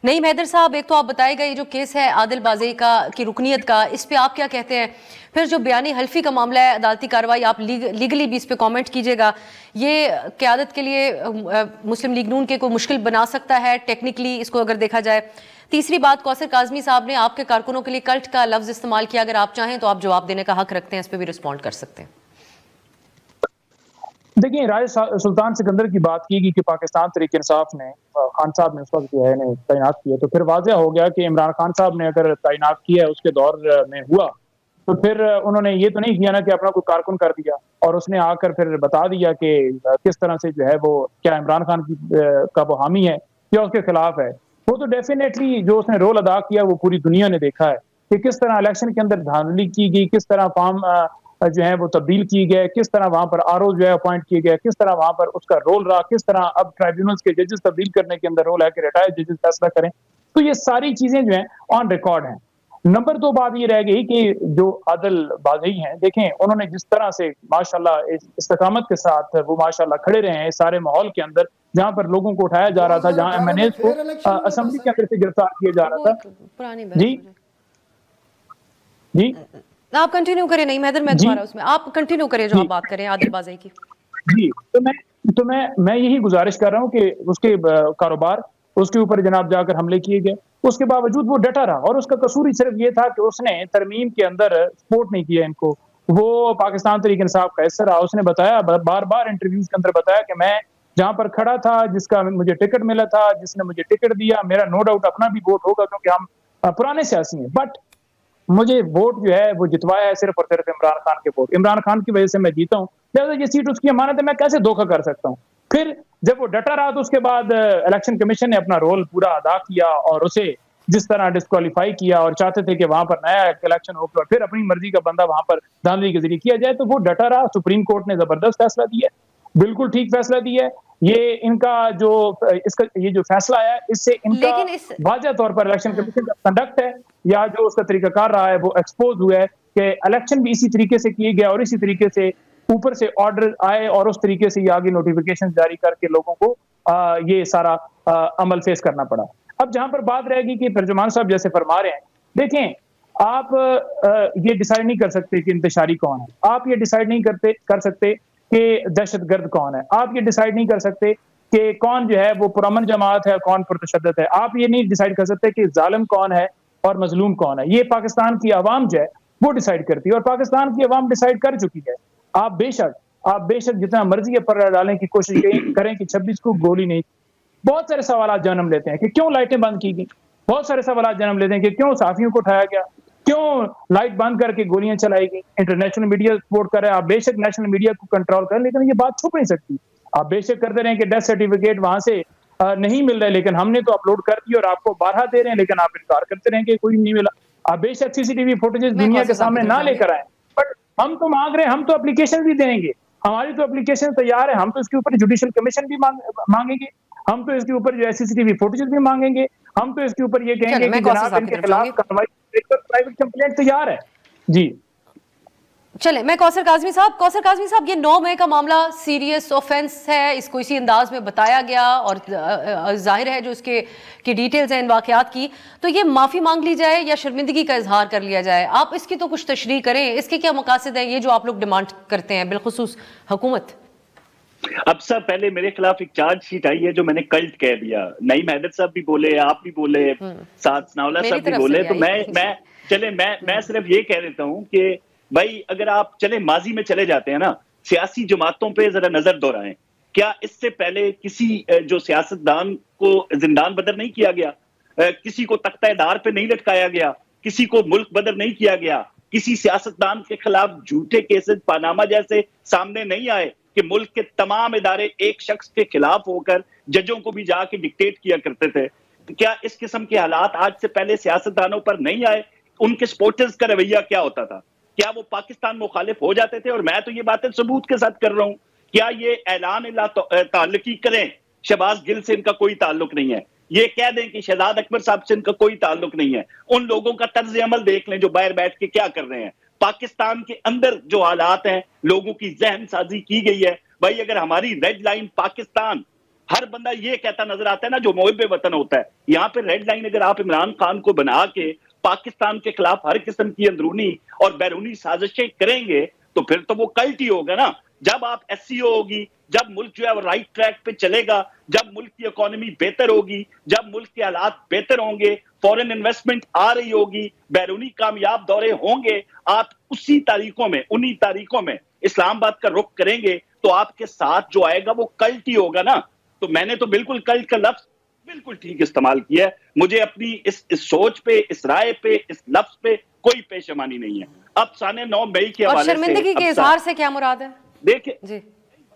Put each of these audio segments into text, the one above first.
نہیں حیدر صاحب، ایک تو آپ بتائے گا یہ جو کیس ہے عادل بازئی کا کی رکنیت کا، اس پہ آپ کیا کہتے ہیں؟ پھر جو بیانی حلفی کا معاملہ ہے، عدالتی کارروائی، آپ لیگلی بھی اس پہ کامنٹ کیجئے گا. یہ قیادت کے لیے مسلم لیگ نون کے کو مشکل بنا سکتا ہے ٹیکنیکلی اس کو اگر دیکھا جائے. تیسری بات، کوثر کاظمی صاحب نے آپ کے کارکنوں کے لیے کلٹ کا لفظ استعمال کیا. اگر آپ چاہیں تو آپ جواب دینے کا حق رکھتے ہیں، اس پہ بھی رسپونڈ کر سکتے ہیں. دیکھیں، راجہ سلطان سکندر کی بات کی گئی کہ پاکستان تحریک انصاف نے خان صاحب نے اس وقت جو ہے تعینات کیا، تو پھر واضح ہو گیا کہ عمران خان صاحب نے اگر تعینات کیا ہے اس کے دور میں ہوا تو پھر انہوں نے یہ تو نہیں کیا نا کہ اپنا کوئی کارکن کر دیا اور اس نے آ کر پھر بتا دیا کہ کس طرح سے جو ہے وہ کیا عمران خان کا وہ حامی ہے یا اس کے خلاف ہے. وہ تو ڈیفینیٹلی جو اس نے رول ادا کیا وہ پوری دنیا نے دیکھا ہے کہ کس طرح الیکشن کے اندر دھاندلی کی گئی، کس طرح فارم جو ہے وہ تبدیل کی گئے، کس طرح وہاں پر آر او جو ہے اپوائنٹ کیے گئے، کس طرح وہاں پر اس کا رول رہا، کس طرح اب ٹرائیبیونلز کے ججز تبدیل کرنے کے اندر رول ہے کہ ریٹائرڈ ججز فیصلہ کریں. تو یہ ساری چیزیں جو ہیں آن ریکارڈ ہیں. نمبر 2 بات یہ رہ گئی کہ جو عادل بازئی ہیں، دیکھیں انہوں نے جس طرح سے ماشاءاللہ استقامت کے ساتھ وہ ماشاءاللہ کھڑے رہے ہیں اس سارے ماحول کے اندر جہاں پر لوگوں کو اٹھایا جا رہا تھا، جہاں ایم این ایز کو اسمبلی کے اندر سے گرفتار کیا جا رہا تھا. جی جی آپ کنٹینیو کریں. نہیں مہدر، میں دوبارہ اس میں آپ کنٹینیو کریں جو آپ بات کریں عادل بازئی کی. جی تو میں یہی گزارش کر رہا ہوں کہ اس کے کاروبار، اس کے اوپر جناب جا کر حملے کیے گئے، اس کے باوجود وہ ڈٹا رہا اور اس کا قصور ہی صرف یہ تھا کہ اس نے ترمیم کے اندر سپورٹ نہیں کیا ان کو. وہ پاکستان تحریک انصاف کا حصہ رہا. اس نے بتایا بار بار انٹرویوز کے اندر بتایا کہ میں جہاں پر کھڑا تھا، جس کا مجھے ٹکٹ ملا تھا، جس نے مجھے ٹکٹ دیا، میرا نو ڈاؤٹ اپنا بھی ووٹ ہوگا کیونکہ ہم پرانے سیاسی ہیں، بٹ مجھے ووٹ جو ہے وہ جتوایا ہے صرف اور صرف عمران خان کے ووٹ، عمران خان کی وجہ سے میں جیتا ہوں، لہٰذا یہ سیٹ اس کی امانت ہے، میں کیسے دھوکہ کر سکتا ہوں. پھر جب وہ ڈٹا رہا تو اس کے بعد الیکشن کمیشن نے اپنا رول پورا ادا کیا اور اسے جس طرح ڈسکوالیفائی کیا اور چاہتے تھے کہ وہاں پر نیا الیکشن ہو اور پھر اپنی مرضی کا بندہ وہاں پر دھاندلی کے ذریعے کیا جائے، تو وہ ڈٹا رہا. سپریم کورٹ نے زبردست فیصلہ دیا، بالکل ٹھیک فیصلہ دیا ہے. یہ ان کا جو یہ جو فیصلہ آیا ہے اس سے ان کا واضح طور پر الیکشن کمیشن کا کنڈکٹ ہے یا جو اس کا طریقہ کار رہا ہے وہ ایکسپوز ہوا ہے کہ الیکشن بھی اسی طریقے سے کیے گیا اور اسی طریقے سے اوپر سے آرڈر آئے اور اس طریقے سے یہ آگے نوٹیفیکیشن جاری کر کے لوگوں کو یہ سارا عمل فیس کرنا پڑا. اب جہاں پر بات رہے گی کہ ترجمان صاحب جیسے فرما رہے ہیں، دیکھیں آپ یہ ڈیسائیڈ نہیں کر سکتے کہ انتشاری کون ہے، آپ یہ ڈیسائیڈ نہیں کر سکتے کہ دہشت گرد کون ہے، آپ یہ ڈیسائیڈ نہیں کر سکتے کہ کون جو ہے وہ پرامن جماعت ہے، کون پرتشدد ہے، آپ یہ نہیں ڈیسائیڈ کر سکتے کہ ظالم کون ہے اور مظلوم کون ہے. یہ پاکستان کی عوام جو ہے وہ ڈیسائیڈ کرتی ہے اور پاکستان کی عوام ڈیسائیڈ کر چکی ہے. آپ بے شک جتنا مرضی پر ڈالنے کی کوشش کریں کہ 26 کو گولی نہیں. بہت سارے سوالات جنم لیتے ہیں کہ کیوں لائٹیں بند کی گئی، بہت سارے سوالات جنم لیتے ہیں کہ کیوں صحافیوں کو اٹھایا گیا، کیوں لائٹ بند کر کے گولیاں چلائی گئی. انٹرنیشنل میڈیا سپورٹ کر رہا ہے، آپ بے شک نیشنل میڈیا کو کنٹرول کریں، لیکن یہ بات چھپ نہیں سکتی. آپ بے شک کرتے رہیں کہ ڈیتھ سرٹیفکیٹ وہاں سے نہیں مل رہا ہے لیکن ہم نے تو اپلوڈ کر دی اور آپ کو بارہا دے رہے ہیں لیکن آپ انکار کرتے رہیں کہ کوئی نہیں ملا. آپ بے شک CCTV فوٹیجز دنیا کے سامنے نہ لے کر آئیں، بٹ ہم تو مانگ رہے ہیں، ہم تو اپلیکیشن بھی دیں گے، ہماری تو اپلیکیشن تیار ہے، ہم تو اس کے اوپر جوڈیشل کمیشن بھی مانگیں گے، ہم تو اس کے اوپر جو ہے CCTV فوٹیجز بھی مانگیں گے، ہم تو اس کے اوپر یہ کہیں گے کہ جناب ان کے خلاف کارروائی پرائیویٹ کمپلینٹ تیار ہے. جی چلیں، میں کوثر کاظمی صاحب یہ 9 مئی کا معاملہ سیریس آفینس ہے، اس کو اسی انداز میں بتایا گیا اور ظاہر ہے جو اس کی ڈیٹیلز ہیں ان واقعات کی، تو یہ معافی مانگ لی جائے یا شرمندگی کا اظہار کر لیا جائے؟ آپ اس کی تو کچھ تشریح کریں، اس کے کیا مقاصد ہیں یہ جو آپ لوگ ڈیمانڈ کرتے ہیں بالخصوص حکومت؟ اب سر پہلے میرے خلاف ایک چارج شیٹ آئی ہے جو میں نے کلٹ کہہ دیا، نعیم حیدر صاحب بھی بولے، آپ بھی بولے، ساتھ ثناءاللہ صاحب بھی بولے، تو میں صرف یہ کہہ دیتا ہوں کہ بھائی اگر آپ ماضی میں چلے جاتے ہیں نا، سیاسی جماعتوں پہ ذرا نظر دورائیں، کیا اس سے پہلے کسی جو سیاستدان کو زندان بدر نہیں کیا گیا، کسی کو تختہ دار پہ نہیں لٹکایا گیا، کسی کو ملک بدر نہیں کیا گیا، کسی سیاستدان کے خلاف جھوٹے کیسز پاناما جیسے سامنے نہیں آئے کہ ملک کے تمام ادارے ایک شخص کے خلاف ہو کر ججوں کو بھی جا کے ڈکٹیٹ کیا کرتے تھے؟ کیا اس قسم کے حالات آج سے پہلے سیاستدانوں پر نہیں آئے؟ ان کے سپورٹرز کا رویہ کیا ہوتا تھا؟ کیا وہ پاکستان مخالف ہو جاتے تھے؟ اور میں تو یہ باتیں ثبوت کے ساتھ کر رہا ہوں. کیا یہ اعلان تعلقی کریں شہباز گل سے ان کا کوئی تعلق نہیں ہے، یہ کہہ دیں کہ شہزاد اکبر صاحب سے ان کا کوئی تعلق نہیں ہے، ان لوگوں کا طرز عمل دیکھ لیں جو باہر بیٹھ کے کیا کر رہے ہیں. پاکستان کے اندر جو حالات ہیں، لوگوں کی ذہن سازی کی گئی ہے. بھائی اگر ہماری ریڈ لائن پاکستان ہر بندہ یہ کہتا نظر آتا ہے نا جو محب وطن ہوتا ہے. یہاں پہ ریڈ لائن اگر آپ عمران خان کو بنا کے پاکستان کے خلاف ہر قسم کی اندرونی اور بیرونی سازشیں کریں گے تو پھر تو وہ کلٹ ہی ہوگا نا. جب آپ ایس سی او ہوگی, جب ملک جو ہے وہ رائٹ ٹریک پہ چلے گا, جب ملک کی اکانومی بہتر ہوگی, جب ملک کے حالات بہتر ہوں گے, فورن انویسٹمنٹ آ رہی ہوگی, بیرونی کامیاب دورے ہوں گے, آپ انہی تاریخوں میں اسلام آباد کا رخ کریں گے تو آپ کے ساتھ جو آئے گا وہ کلٹ ہی ہوگا نا. تو میں نے تو بالکل کلٹ کا لفظ بالکل ٹھیک استعمال کیا ہے. مجھے اپنی اس سوچ پہ, اس رائے پہ, اس لفظ پہ کوئی پیشمانی نہیں ہے. اب سانے 9 مئی کے حوالے سے شرمندگی کے اظہار سے کیا مراد ہے؟ دیکھیں جی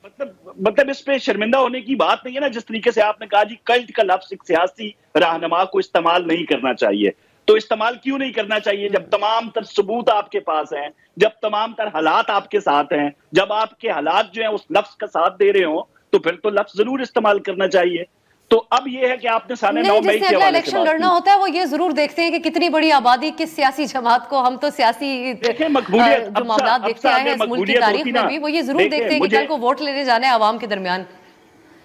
مطلب اس پہ شرمندہ ہونے کی بات نہیں ہے نا. جس طریقے سے آپ نے کہا جی کلٹ کا لفظ ایک سیاسی رہنما کو استعمال نہیں کرنا چاہیے, تو استعمال کیوں نہیں کرنا چاہیے جب تمام تر ثبوت آپ کے پاس ہیں, جب تمام تر حالات آپ کے ساتھ ہیں, جب آپ کے حالات جو ہیں اس لفظ کا ساتھ دے رہے ہوں تو پھر تو لفظ ضرور استعمال کرنا چاہیے. تو اب یہ ہے کہ آپ نے سانے 9 مئی کے حوالے سے الیکشن لڑنا ہوتا ہے وہ یہ ضرور دیکھتے ہیں کہ کتنی بڑی آبادی کس سیاسی جماعت کو, ہم تو سیاسی جو معاملات دیکھتے آئے ہیں اس ملک کی تاریخ میں بھی, وہ یہ ضرور دیکھتے ہیں کہ کل کو ووٹ لینے جانا ہے عوام کے درمیان.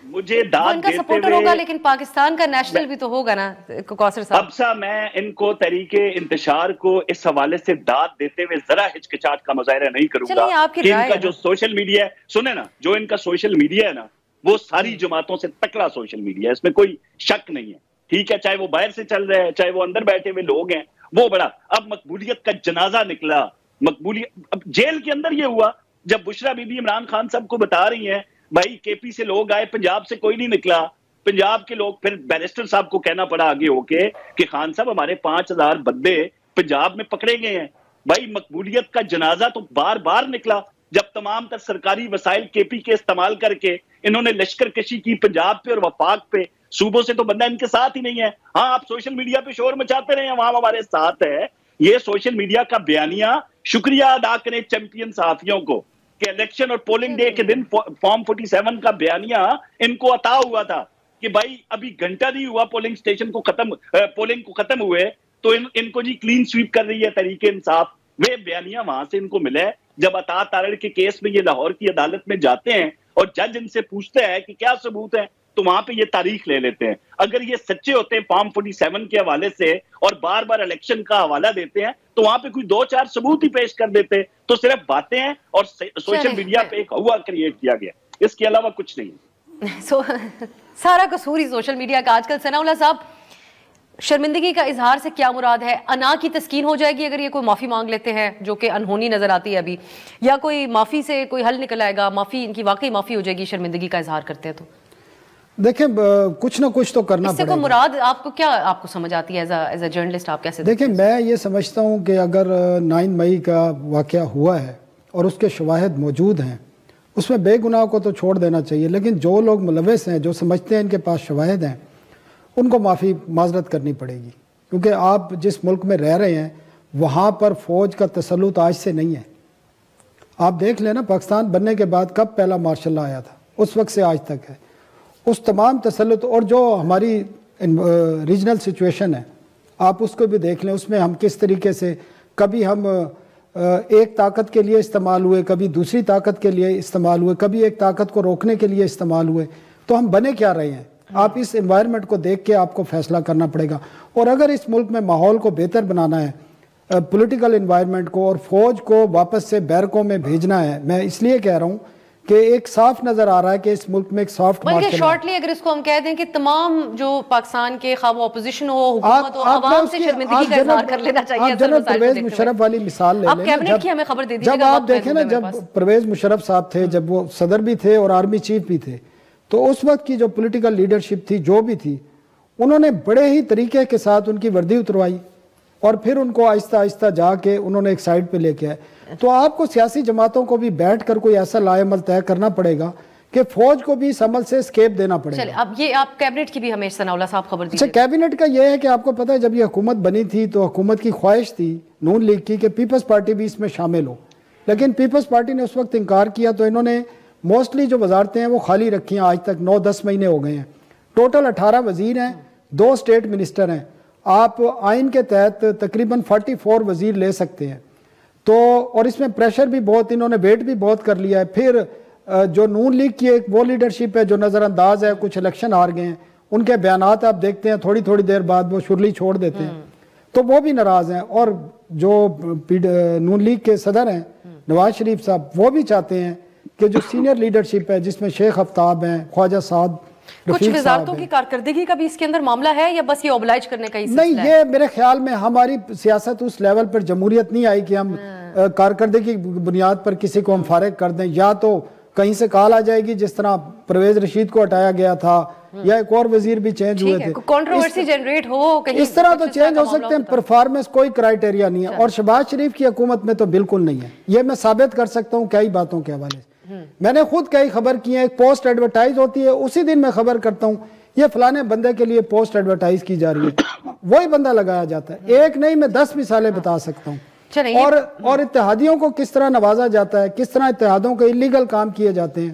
مجھے داد دیتے سپورٹر ہوگا لیکن پاکستان کا نیشنل بھی تو ہوگا نا کوثر صاحب. اب میں ان کو تحریک انتشار کو اس حوالے سے داد دیتے ہوئے ذرا ہچکچاہٹ کا مظاہرہ نہیں کروں گا کہ ان کا جو سوشل میڈیا ہے, سنیں نا, جو ان کا سوشل میڈیا ہے نا وہ ساری جماعتوں سے تکڑا سوشل میڈیا ہے, اس میں کوئی شک نہیں ہے. ٹھیک ہے, چاہے وہ باہر سے چل رہے ہیں, چاہے وہ اندر بیٹھے ہوئے لوگ ہیں, وہ بڑا. اب مقبولیت کا جنازہ نکلا, اب جیل کے اندر یہ ہوا جب بشرا بی بی عمران خان صاحب کو بتا رہی ہیں بھائی کے پی سے لوگ آئے, پنجاب سے کوئی نہیں نکلا, پنجاب کے لوگ, پھر بیرسٹر صاحب کو کہنا پڑا آگے ہو کے کہ خان صاحب ہمارے 5000 بندے پنجاب میں پکڑے گئے ہیں. بھائی مقبولیت کا جنازہ تو بار بار نکلا جب تمام تر سرکاری وسائل کے پی کے استعمال کر کے انہوں نے لشکر کشی کی پنجاب پہ اور وفاق پہ. صوبوں سے تو بندہ ان کے ساتھ ہی نہیں ہے. ہاں آپ سوشل میڈیا پہ شور مچاتے رہے ہیں وہاں ہمارے ساتھ ہے. یہ سوشل میڈیا کا بیانیہ, شکریہ ادا کریں چیمپئن صحافیوں کو کہ الیکشن اور پولنگ ڈے کے دن فارم 47 کا بیانیہ ان کو عطا ہوا تھا کہ بھائی ابھی گھنٹہ نہیں ہوا پولنگ کو ختم ہوئے تو ان کو جی کلین سویپ کر رہی ہے تحریک انصاف. وہ بیانیہ وہاں سے ان کو ملا ہے جب عطا تارڑ کے کیس میں یہ لاہور کی عدالت میں جاتے ہیں اور جج ان سے پوچھتے ہیں کہ کیا ثبوت ہے تو وہاں پہ یہ تاریخ لے لیتے ہیں. اگر یہ سچے ہوتے ہیں فارم 47 کے حوالے سے اور بار بار الیکشن کا حوالہ دیتے ہیں تو وہاں پہ کوئی 2-4 ثبوت ہی پیش کر دیتے. تو صرف باتیں ہیں اور سوشل میڈیا پہ ایک ہوا کریٹ کیا گیا, اس کے علاوہ کچھ نہیں. سارا قصور ہی سوشل میڈیا کا. آج کل ثناء اللہ صاحب, شرمندگی کا اظہار سے کیا مراد ہے؟ انا کی تسکین ہو جائے گی اگر یہ کوئی معافی مانگ لیتے ہیں جو کہ انہونی نظر آتی ہے ابھی, یا کوئی معافی سے کوئی حل نکل آئے گا, معافی ان کی واقعی معافی ہو جائے گی شرمندگی کا اظہار کرتے ہیں تو؟ دیکھیں کچھ نہ کچھ تو کرنا پڑے گا. اس سے کوئی مراد آپ کو کیا آپ کو سمجھ آتی ہے ایز اے جرنلسٹ, آپ کیسے دیکھیں؟ میں یہ سمجھتا ہوں کہ اگر 9 مئی کا واقعہ ہوا ہے اور اس کے شواہد موجود ہیں, اس میں بے گناہ کو تو چھوڑ دینا چاہیے, لیکن جو لوگ ملوث ہیں, جو سمجھتے ہیں ان کے پاس شواہد ہیں, ان کو معذرت کرنی پڑے گی. کیونکہ آپ جس ملک میں رہ رہے ہیں وہاں پر فوج کا تسلط آج سے نہیں ہے. آپ دیکھ لیں نا, پاکستان بننے کے بعد کب پہلا مارشل لا آیا تھا, اس وقت سے آج تک ہے. اس تمام تسلط اور جو ہماری ریجنل سچویشن ہے آپ اس کو بھی دیکھ لیں, اس میں ہم کس طریقے سے کبھی ہم ایک طاقت کے لیے استعمال ہوئے, کبھی دوسری طاقت کے لیے استعمال ہوئے, کبھی ایک طاقت کو روکنے کے لیے استعمال ہوئے. تو ہم بنے کیا رہے ہیں؟ آپ اس انوائرمنٹ کو دیکھ کے آپ کو فیصلہ کرنا پڑے گا. اور اگر اس ملک میں ماحول کو بہتر بنانا ہے, پولیٹیکل انوائرمنٹ کو, اور فوج کو واپس سے بیرکوں میں بھیجنا ہے, میں اس لیے کہہ رہا ہوں کہ ایک صاف نظر آ رہا ہے کہ اس ملک میں ایک سافٹ مارشل, بلکہ شارٹلی اگر اس کو ہم کہہ دیں کہ تمام جو پاکستان کے خواہ وہ اپوزیشن ہو, حکومت ہو, عوام سے شرمندگی کا اظہار کر لینا چاہیے. جنرل پرویز مشرف والی مثال لے آپ کیبنٹ کی ہمیں خبر دے دیجیے. جب آپ دیکھیں نا, جب پرویز مشرف صاحب تھے, جب وہ صدر بھی تھے اور آرمی چیف بھی تھے, تو اس وقت کی جو پولیٹیکل لیڈرشپ تھی, جو بھی تھی, انہوں نے بڑے ہی طریقے کے ساتھ ان کی وردی اتروائی اور پھر ان کو آہستہ آہستہ جا کے انہوں نے ایک سائڈ پہ لے کے آئے. تو آپ کو سیاسی جماعتوں کو بھی بیٹھ کر کوئی ایسا لائے عمل طے کرنا پڑے گا کہ فوج کو بھی اس عمل سے اسکیپ دینا پڑے گا. چلے اب یہ آپ کیبنٹ کی بھی ہمیں ثناء اللہ صاحب خبر دیجیے. اچھا, کیبنٹ کا یہ ہے کہ آپ کو پتہ ہے جب یہ حکومت بنی تھی تو حکومت کی خواہش تھی نون لیگ کی کہ پیپلز پارٹی بھی اس میں شامل ہو, لیکن پیپلز پارٹی نے اس وقت انکار کیا. تو انہوں نے موسٹلی جو وزارتیں ہیں وہ خالی رکھی ہیں, آج تک 9-10 مہینے ہو گئے ہیں. ٹوٹل 18 وزیر ہیں, 2 اسٹیٹ منسٹر ہیں. آپ آئین کے تحت تقریباً 44 وزیر لے سکتے ہیں. تو اور اس میں پریشر بھی بہت, انہوں نے ویٹ بھی بہت کر لیا ہے. پھر جو نون لیگ کی ایک وہ لیڈرشپ ہے جو نظر انداز ہے، کچھ الیکشن ہار گئے ہیں، ان کے بیانات آپ دیکھتے ہیں تھوڑی تھوڑی دیر بعد وہ شرلی چھوڑ دیتے ہیں، تو وہ بھی ناراض ہیں. اور جو نون لیگ کے صدر ہیں نواز شریف صاحب، وہ بھی چاہتے ہیں کہ جو سینئر لیڈرشپ ہے جس میں شیخ آفتاب ہیں، خواجہ سعد، کچھ وزارتوں کی کارکردگی کا بھی اس کے اندر معاملہ ہے یا بس یہ اوبلائج کرنے کا ہی سلسلہ ہے؟ نہیں، یہ میرے خیال میں ہماری سیاست اس لیول پر جمہوریت نہیں آئی کہ ہم کارکردگی کی بنیاد پر کسی کو ہم فارغ کر دیں. یا تو کہیں سے کال آ جائے گی جس طرح پرویز رشید کو ہٹایا گیا تھا، یا ایک اور وزیر بھی چینج ہوئے تھے، کنٹروورسی جنریٹ ہو کہیں اس طرح تو چینج ہو سکتے ہیں. پرفارمنس کوئی کرائیٹیریا نہیں ہے، اور شہباز شریف کی حکومت میں تو بالکل نہیں ہے. یہ میں ثابت کر سکتا ہوں کئی باتوں کے حوالے سے. میں نے خود کئی خبر کی ہیں، ایک پوسٹ ایڈورٹائز ہوتی ہے، اسی دن میں خبر کرتا ہوں یہ فلانے بندے کے لیے پوسٹ ایڈورٹائز کی جا رہی ہے، وہی بندہ لگایا جاتا ہے. ایک نہیں، میں 10 مثالیں بتا سکتا ہوں. اور اتحادیوں کو کس طرح نوازا جاتا ہے، کس طرح اتحادوں کے اللیگل کام کیے جاتے ہیں،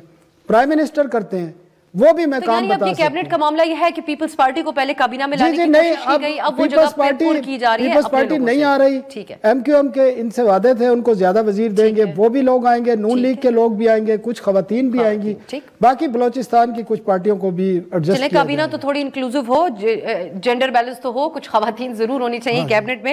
پرائم منسٹر کرتے ہیں، وہ بھی میں کام بتا سکتا ہوں. کیبنٹ کا معاملہ یہ ہے کہ پیپلز پارٹی کو پہلے کابینہ میں لانے کی کوشش کی گئی، اب وہ جگہ پر کی جا رہی ہے. پیپلز پارٹی نہیں آ رہی، ایم کیو ایم کے ان سے وعدے تھے ان کو زیادہ وزیر دیں گے، وہ بھی لوگ آئیں گے، نون لیگ کے لوگ بھی آئیں گے، کچھ خواتین بھی آئیں گی، باقی بلوچستان کی کچھ پارٹیوں کو بھی ایڈجسٹ کیا. کابینہ تو تھوڑی انکلوزیو ہو، جینڈر بیلنس تو ہو، کچھ خواتین ضرور ہونی چاہیے کیبنٹ میں.